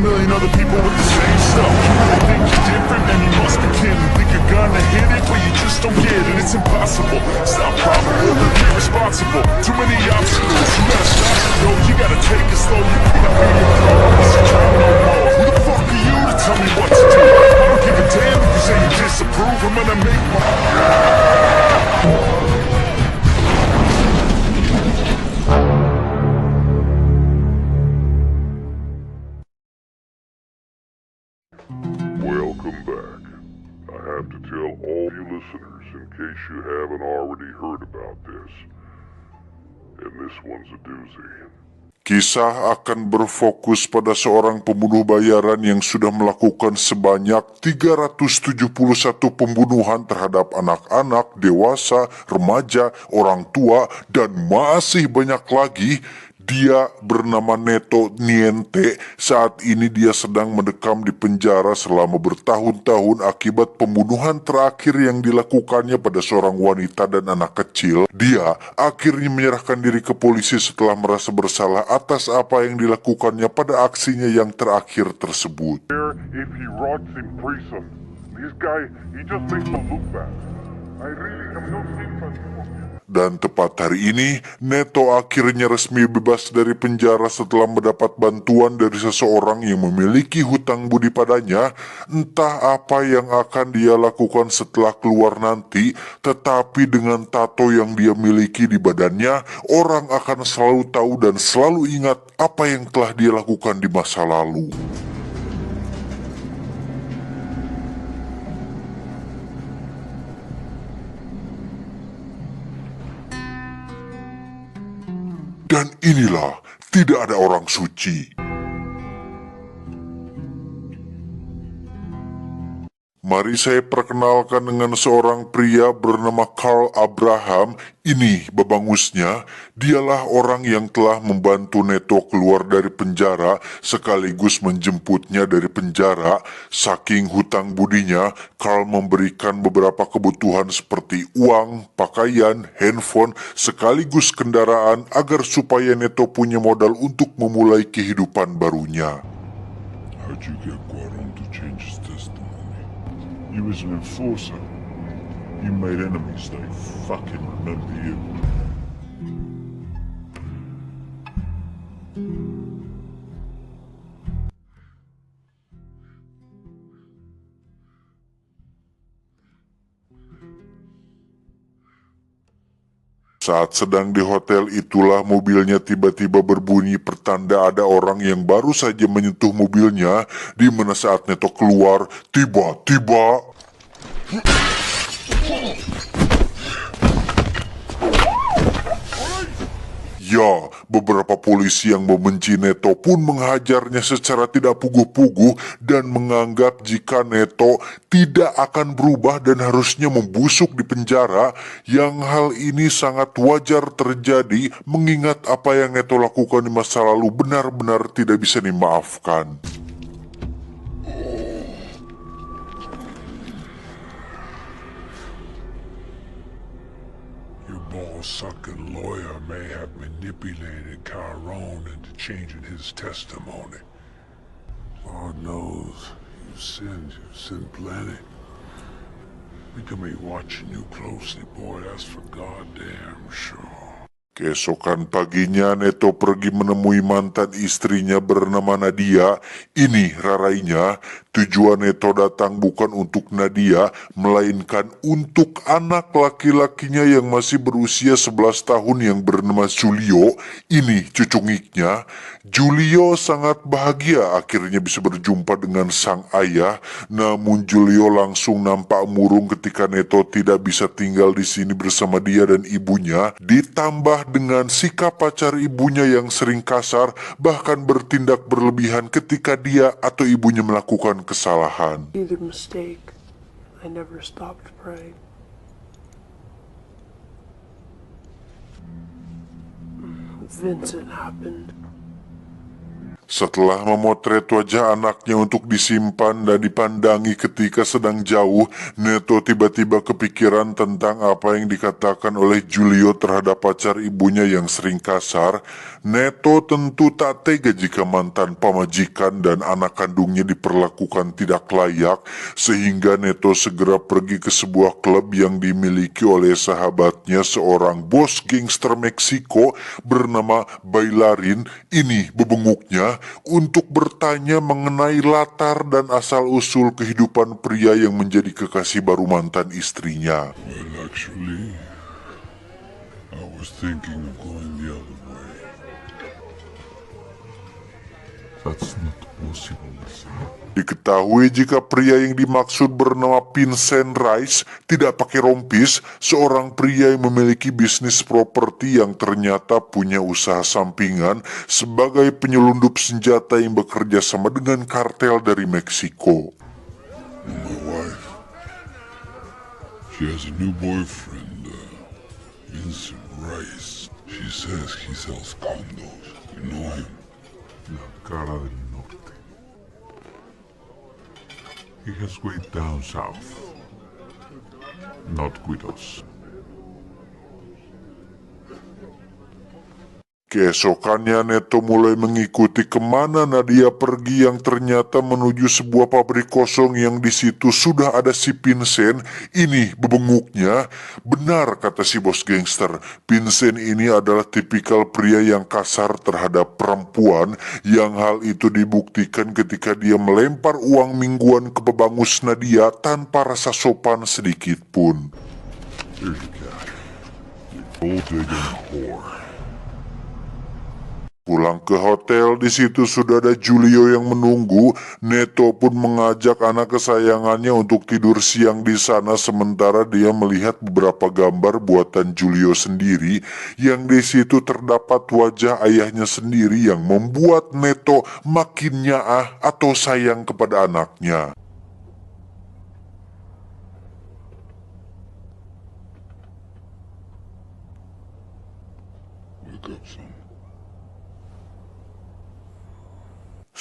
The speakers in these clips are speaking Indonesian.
million other people with the same stuff. You really think you're different? Man, you must be kidding. Think you're gonna hit it, but you just don't get it. It's impossible. It's not probable. You're irresponsible. Too many obstacles. You gotta stop it, though. You gotta take it slow. You can't be a pro. It's your time no more. Who the fuck are you to tell me what to do? I don't give a damn if you say you disapprove. I'm gonna make my... Welcome back. I have to tell all you listeners, in case you haven't already heard about this, and this one's a doozy. Kisah akan berfokus pada seorang pembunuh bayaran yang sudah melakukan sebanyak 371 pembunuhan terhadap anak-anak, dewasa, remaja, orang tua, dan masih banyak lagi. Dia bernama Neto Niente. Saat ini dia sedang mendekam di penjara selama bertahun-tahun akibat pembunuhan terakhir yang dilakukannya pada seorang wanita dan anak kecil. Dia akhirnya menyerahkan diri ke polisi setelah merasa bersalah atas apa yang dilakukannya pada aksinya yang terakhir tersebut. If he rots in prison, this guy, he just makes me look bad. I really have no sympathy for him. Dan tepat hari ini, Neto akhirnya resmi bebas dari penjara setelah mendapat bantuan dari seseorang yang memiliki hutang budi padanya. Entah apa yang akan dia lakukan setelah keluar nanti, tetapi dengan tato yang dia miliki di badannya, orang akan selalu tahu dan selalu ingat apa yang telah dia lakukan di masa lalu. Dan inilah, tidak ada orang suci. Mari saya perkenalkan dengan seorang pria bernama Carl Abraham. Ini babangusnya. Dialah orang yang telah membantu Neto keluar dari penjara sekaligus menjemputnya dari penjara. Saking hutang budinya, Carl memberikan beberapa kebutuhan seperti uang, pakaian, handphone, sekaligus kendaraan agar supaya Neto punya modal untuk memulai kehidupan barunya. How'd you get Guaron to change his testimony? You was an enforcer. You made enemies, they fucking remember you. Saat sedang di hotel itulah mobilnya tiba-tiba berbunyi pertanda ada orang yang baru saja menyentuh mobilnya. Di mana saat Neto keluar, tiba-tiba ya, beberapa polisi yang membenci Neto pun menghajarnya secara tidak puguh-puguh dan menganggap jika Neto tidak akan berubah dan harusnya membusuk di penjara. Yang hal ini sangat wajar terjadi mengingat apa yang Neto lakukan di masa lalu benar-benar tidak bisa dimaafkan. Ball-sucking lawyer may have manipulated Caron into changing his testimony. Lord knows, you've sinned plenty. We can be watching you closely, boy, that's for goddamn sure. Keesokan paginya Neto pergi menemui mantan istrinya bernama Nadia. Ini rarainya. Tujuan Neto datang bukan untuk Nadia, melainkan untuk anak laki-lakinya yang masih berusia 11 tahun yang bernama Julio. Ini cucungiknya. Julio sangat bahagia akhirnya bisa berjumpa dengan sang ayah. Namun Julio langsung nampak murung ketika Neto tidak bisa tinggal di sini bersama dia dan ibunya. Ditambah dengan sikap pacar ibunya yang sering kasar, bahkan bertindak berlebihan ketika dia atau ibunya melakukan kesalahan. Either mistake, I never stopped praying. Vincent happened. Setelah memotret wajah anaknya untuk disimpan dan dipandangi ketika sedang jauh, Neto tiba-tiba kepikiran tentang apa yang dikatakan oleh Julio terhadap pacar ibunya yang sering kasar. Neto tentu tak tega jika mantan pamajikan dan anak kandungnya diperlakukan tidak layak, sehingga Neto segera pergi ke sebuah klub yang dimiliki oleh sahabatnya, seorang bos gangster Meksiko bernama Bailarin. Ini bebenguknya untuk bertanya mengenai latar dan asal-usul kehidupan pria yang menjadi kekasih baru mantan istrinya. Well, actually, I was thinking of going the other way. That's not possible, sir. Diketahui jika pria yang dimaksud bernama Vincent Rice tidak pakai rompis, seorang pria yang memiliki bisnis properti yang ternyata punya usaha sampingan sebagai penyelundup senjata yang bekerja sama dengan kartel dari Meksiko. My wife, she has a new boyfriend, Vincent Rice. She says he sells condos. You know him? La Cara del Norte. He has way down south. Not with us. Keesokannya Neto mulai mengikuti kemana Nadia pergi, yang ternyata menuju sebuah pabrik kosong yang di situ sudah ada si Vincent. Ini bebenguknya. Benar kata si bos gangster, Vincent ini adalah tipikal pria yang kasar terhadap perempuan, yang hal itu dibuktikan ketika dia melempar uang mingguan ke pebangus Nadia tanpa rasa sopan sedikit pun. Here you go. You gold-digging whore. Pulang ke hotel, di situ sudah ada Julio yang menunggu. Neto pun mengajak anak kesayangannya untuk tidur siang di sana, sementara dia melihat beberapa gambar buatan Julio sendiri, yang di situ terdapat wajah ayahnya sendiri yang membuat Neto makin nyaah atau sayang kepada anaknya. Wake up, son.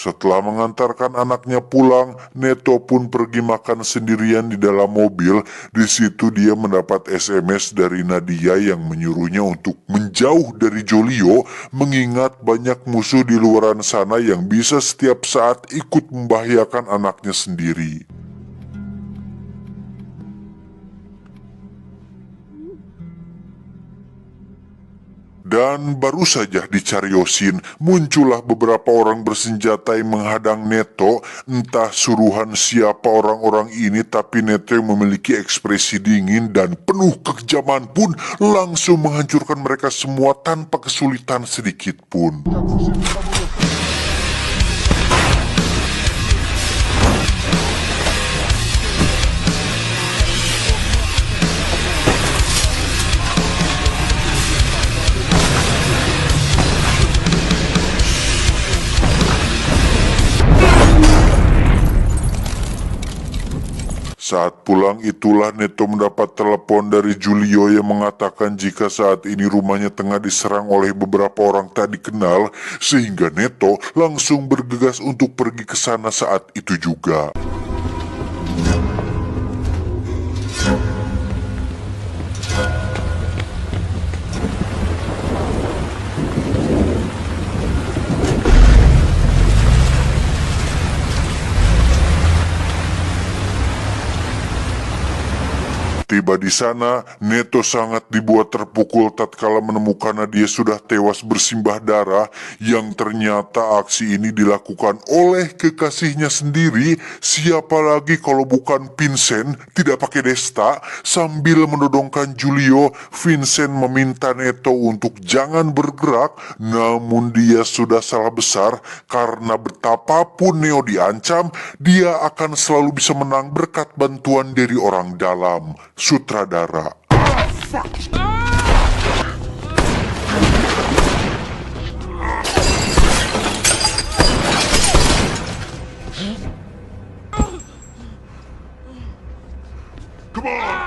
Setelah mengantarkan anaknya pulang, Neto pun pergi makan sendirian di dalam mobil. Di situ dia mendapat SMS dari Nadia yang menyuruhnya untuk menjauh dari Julio, mengingat banyak musuh di luaran sana yang bisa setiap saat ikut membahayakan anaknya sendiri. Dan baru saja dicariosin, muncullah beberapa orang bersenjata yang menghadang Neto. Entah suruhan siapa orang-orang ini, tapi Neto yang memiliki ekspresi dingin dan penuh kekejaman pun langsung menghancurkan mereka semua tanpa kesulitan sedikit pun. Saat pulang itulah Neto mendapat telepon dari Julio yang mengatakan jika saat ini rumahnya tengah diserang oleh beberapa orang tak dikenal, sehingga Neto langsung bergegas untuk pergi ke sana saat itu juga. Tiba di sana, Neto sangat dibuat terpukul tatkala menemukan Nadia sudah tewas bersimbah darah, yang ternyata aksi ini dilakukan oleh kekasihnya sendiri. Siapa lagi kalau bukan Vincent, tidak pakai Desta. Sambil menodongkan Julio, Vincent meminta Neto untuk jangan bergerak, namun dia sudah salah besar karena betapapun Neo diancam, dia akan selalu bisa menang berkat bantuan dari orang dalam. Sutradara. Come on!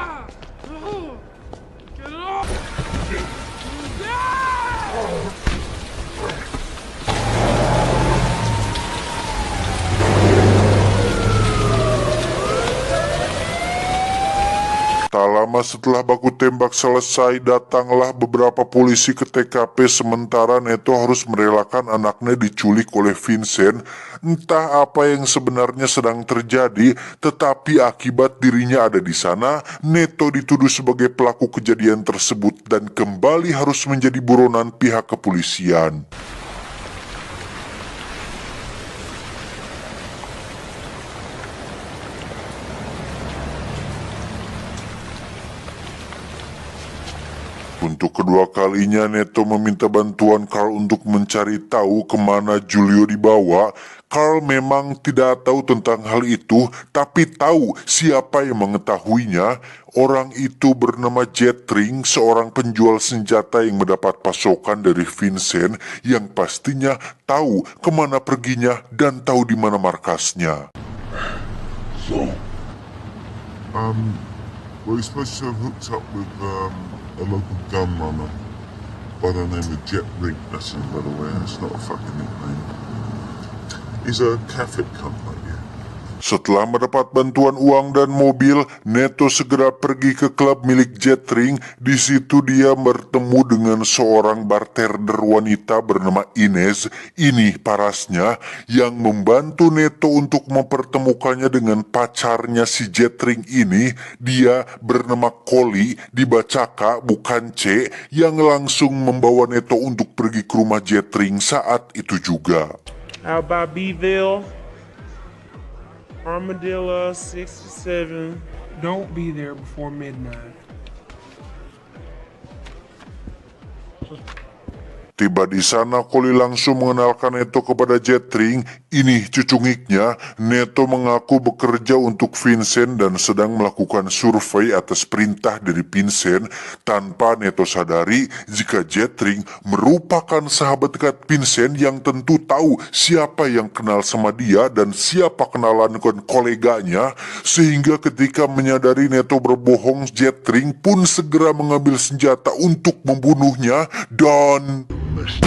Tak lama setelah baku tembak selesai, datanglah beberapa polisi ke TKP sementara Neto harus merelakan anaknya diculik oleh Vincent. Entah apa yang sebenarnya sedang terjadi, tetapi akibat dirinya ada di sana, Neto dituduh sebagai pelaku kejadian tersebut dan kembali harus menjadi buronan pihak kepolisian. Untuk kedua kalinya Neto meminta bantuan Carl untuk mencari tahu kemana Julio dibawa. Carl memang tidak tahu tentang hal itu, tapi tahu siapa yang mengetahuinya. Orang itu bernama Jetring, seorang penjual senjata yang mendapat pasokan dari Vincent yang pastinya tahu kemana perginya dan tahu di mana markasnya. So, well, he's supposed to have hooked up with a local gun runner by the name of Jet Ring. That's him, by the way. That's not a fucking nickname. He's a Catholic cunt like you. Setelah mendapat bantuan uang dan mobil, Neto segera pergi ke klub milik Jetring. Di situ dia bertemu dengan seorang bartender wanita bernama Ines. Ini parasnya yang membantu Neto untuk mempertemukannya dengan pacarnya si Jetring ini. Dia bernama Collie, dibaca K bukan C, yang langsung membawa Neto untuk pergi ke rumah Jetring saat itu juga. Out by Beeville, Armadillo 67. Don't be there before midnight. Tiba di sana, Collie langsung mengenalkan Neto kepada Jetring. Ini cucu ngiknya. Neto mengaku bekerja untuk Vincent dan sedang melakukan survei atas perintah dari Vincent, tanpa Neto sadari jika Jetring merupakan sahabat dekat Vincent yang tentu tahu siapa yang kenal sama dia dan siapa kenalan dengan koleganya. Sehingga ketika menyadari Neto berbohong, Jetring pun segera mengambil senjata untuk membunuhnya dan... Where's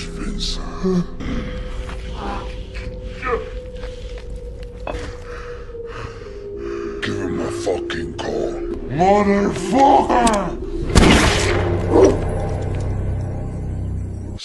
Vince? Give him a fucking call. Motherfucker!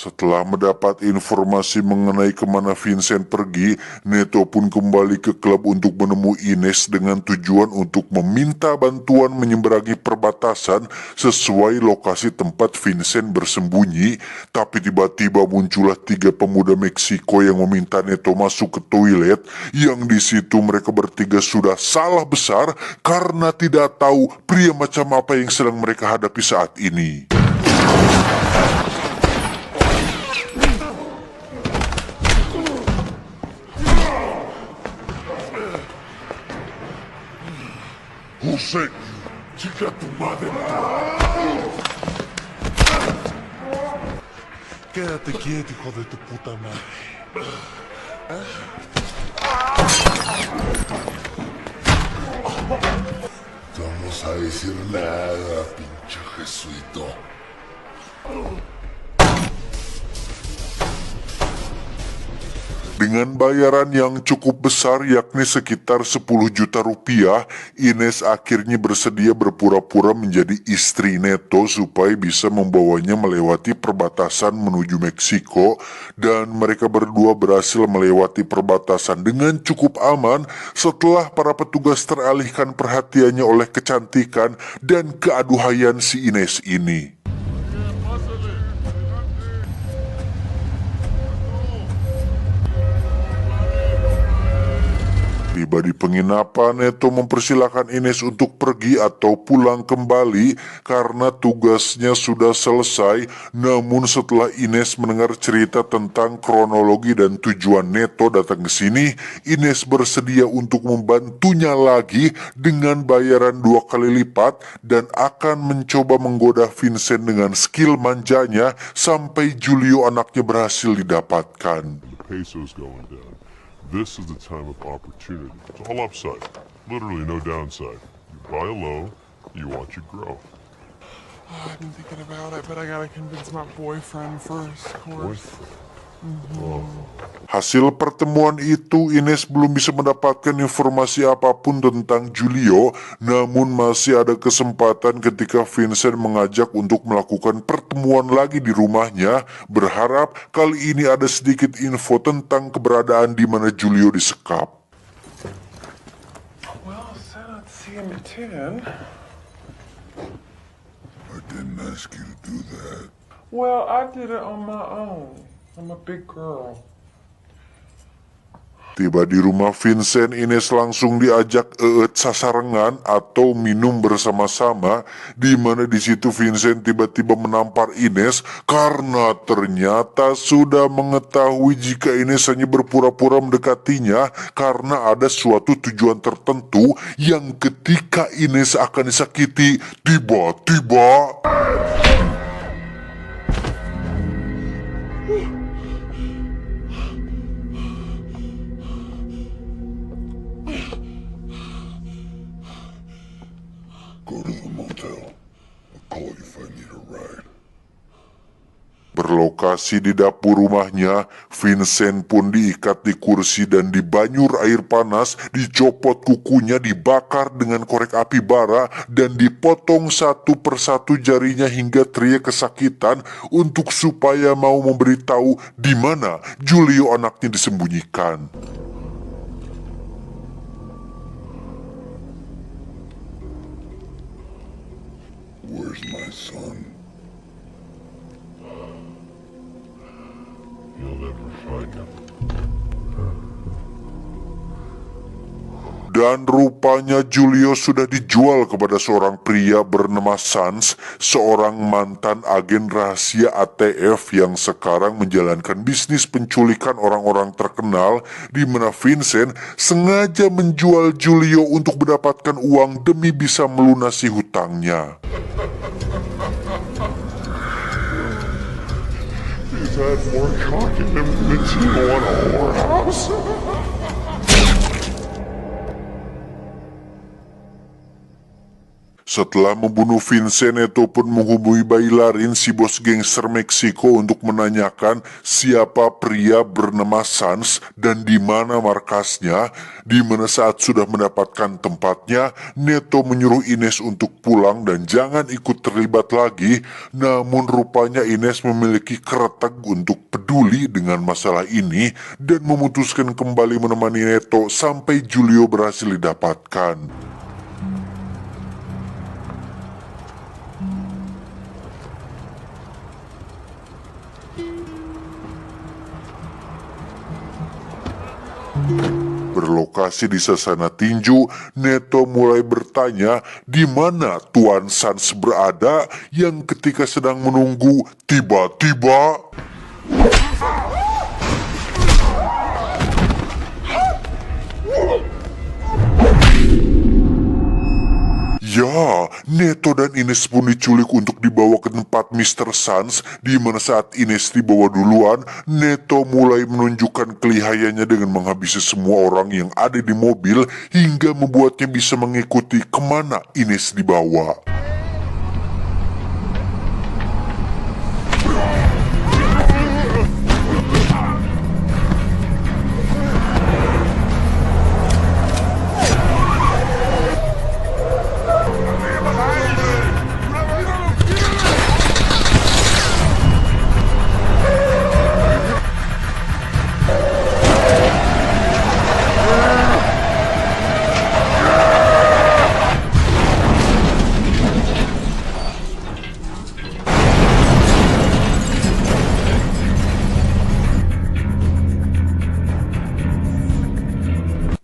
Setelah mendapat informasi mengenai kemana Vincent pergi, Neto pun kembali ke klub untuk menemui Ines dengan tujuan untuk meminta bantuan menyeberangi perbatasan sesuai lokasi tempat Vincent bersembunyi. Tapi tiba-tiba muncullah 3 pemuda Meksiko yang meminta Neto masuk ke toilet, yang di situ mereka bertiga sudah salah besar karena tidak tahu pria macam apa yang sedang mereka hadapi saat ini. José, chica tu madre. Quédate quieto, hijo de tu puta madre. No vamos a decir nada, pinche jesuito. Dengan bayaran yang cukup besar yakni sekitar 10 juta rupiah, Ines akhirnya bersedia berpura-pura menjadi istri Neto supaya bisa membawanya melewati perbatasan menuju Meksiko, dan mereka berdua berhasil melewati perbatasan dengan cukup aman setelah para petugas teralihkan perhatiannya oleh kecantikan dan keaduhaian si Ines ini. Tiba di penginapan, Neto mempersilahkan Ines untuk pergi atau pulang kembali karena tugasnya sudah selesai. Namun setelah Ines mendengar cerita tentang kronologi dan tujuan Neto datang ke sini, Ines bersedia untuk membantunya lagi dengan bayaran 2 kali lipat dan akan mencoba menggoda Vincent dengan skill manjanya sampai Julio anaknya berhasil didapatkan. The peso's going down. This is the time of opportunity. It's all upside. Literally no downside. You buy low, you watch it grow. I've been thinking about it, but I gotta convince my boyfriend first, of course. Hasil pertemuan itu, Ines belum bisa mendapatkan informasi apapun tentang Julio, namun masih ada kesempatan ketika Vincent mengajak untuk melakukan pertemuan lagi di rumahnya, berharap kali ini ada sedikit info tentang keberadaan di mana Julio disekap. Well, said I'd see him at 10. I didn't ask you to do that. Well, I did it on my own. I'm a big girl. Tiba di rumah Vincent, Ines langsung diajak sasarengan atau minum bersama-sama, di mana di situ Vincent tiba-tiba menampar Ines karena ternyata sudah mengetahui jika Ines hanya berpura-pura mendekatinya karena ada suatu tujuan tertentu yang ketika Ines akan disakiti, tiba-tiba Go to the motel. I'll call you if I need a ride. berlokasi di dapur rumahnya. Vincent pun diikat di kursi dan dibanyur air panas, dicopot kukunya, dibakar dengan korek api bara, dan dipotong satu persatu jarinya hingga teriak kesakitan untuk supaya mau memberitahu di mana Julio anaknya disembunyikan. Where's my son? You'll never find him. Dan rupanya Julio sudah dijual kepada seorang pria bernama Sans, seorang mantan agen rahasia ATF yang sekarang menjalankan bisnis penculikan orang-orang terkenal, di mana Vincent sengaja menjual Julio untuk mendapatkan uang demi bisa melunasi hutangnya. He's had more cock in him than Timo in a whorehouse. Setelah membunuh Vincent, Neto pun menghubungi Bailarin, si bos gangster Meksiko, untuk menanyakan siapa pria bernama Sans dan di mana markasnya. Di mana saat sudah mendapatkan tempatnya, Neto menyuruh Ines untuk pulang dan jangan ikut terlibat lagi. Namun rupanya Ines memiliki kretek untuk peduli dengan masalah ini dan memutuskan kembali menemani Neto sampai Julio berhasil didapatkan. Berlokasi di Sasana Tinju, Neto mulai bertanya di mana Tuan Sans berada, yang ketika sedang menunggu, tiba-tiba ya, Neto dan Ines pun diculik untuk dibawa ke tempat Mr. Sans, di mana saat Ines dibawa duluan, Neto mulai menunjukkan kelihayannya dengan menghabisi semua orang yang ada di mobil hingga membuatnya bisa mengikuti kemana Ines dibawa.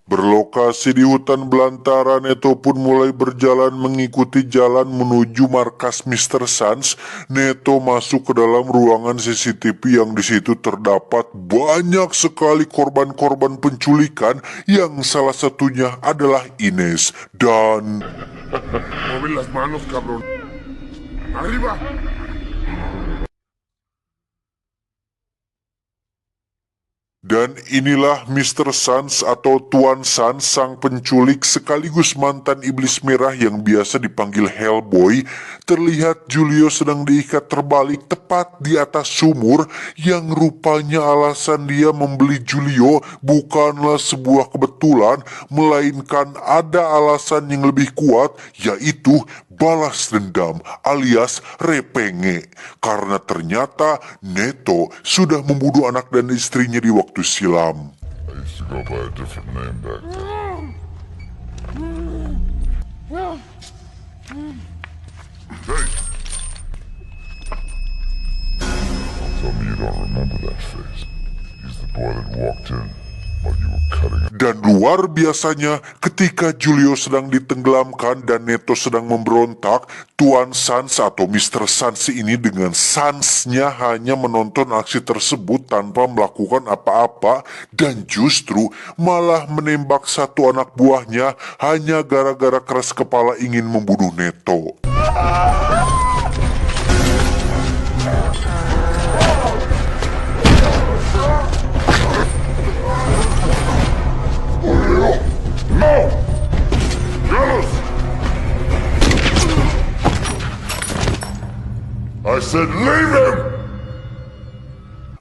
Berlokasi di hutan belantara, Neto pun mulai berjalan mengikuti jalan menuju markas Mr. Sans. Neto masuk ke dalam ruangan CCTV yang di situ terdapat banyak sekali korban-korban penculikan, yang salah satunya adalah Ines. Dan Mueve las manos, cabrón. Arriba. Dan inilah Mr. Sans atau Tuan Sans, sang penculik sekaligus mantan iblis merah yang biasa dipanggil Hellboy. Terlihat Julio sedang diikat terbalik tepat di atas sumur, yang rupanya alasan dia membeli Julio bukanlah sebuah kebetulan, melainkan ada alasan yang lebih kuat, yaitu balas dendam alias repenge. Karena ternyata Neto sudah membunuh anak dan istrinya di waktu silam. I used to go by a different name back then. Hey! Don't tell me you don't remember that face. He's the boy that walked in while you were cutting him. Dan luar biasanya, ketika Julio sedang ditenggelamkan dan Neto sedang memberontak, Tuan Sans atau Mr. Sans ini dengan sansnya hanya menonton aksi tersebut tanpa melakukan apa-apa, dan justru malah menembak satu anak buahnya hanya gara-gara keras kepala ingin membunuh Neto. I said leave him!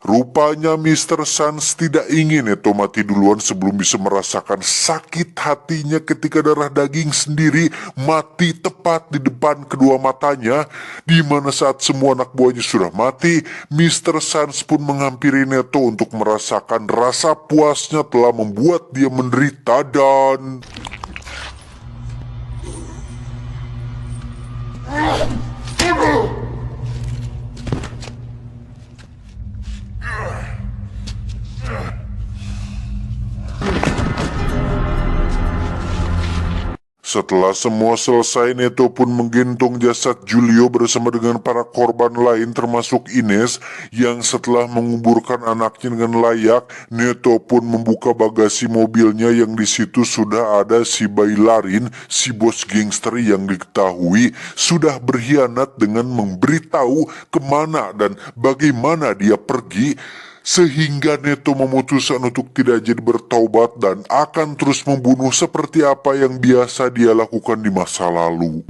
Rupanya Mr. Sans tidak ingin Neto mati duluan sebelum bisa merasakan sakit hatinya ketika darah daging sendiri mati tepat di depan kedua matanya. Di mana saat semua anak buahnya sudah mati, Mr. Sans pun menghampiri Neto untuk merasakan rasa puasnya telah membuat dia menderita dan... Setelah semua selesai, Neto pun menggendong jasad Julio bersama dengan para korban lain termasuk Ines, yang setelah menguburkan anaknya dengan layak, Neto pun membuka bagasi mobilnya yang di situ sudah ada si Bailarin, si bos gangster yang diketahui sudah berkhianat dengan memberitahu kemana dan bagaimana dia pergi. Sehingga Neto memutuskan untuk tidak jadi bertaubat dan akan terus membunuh seperti apa yang biasa dia lakukan di masa lalu.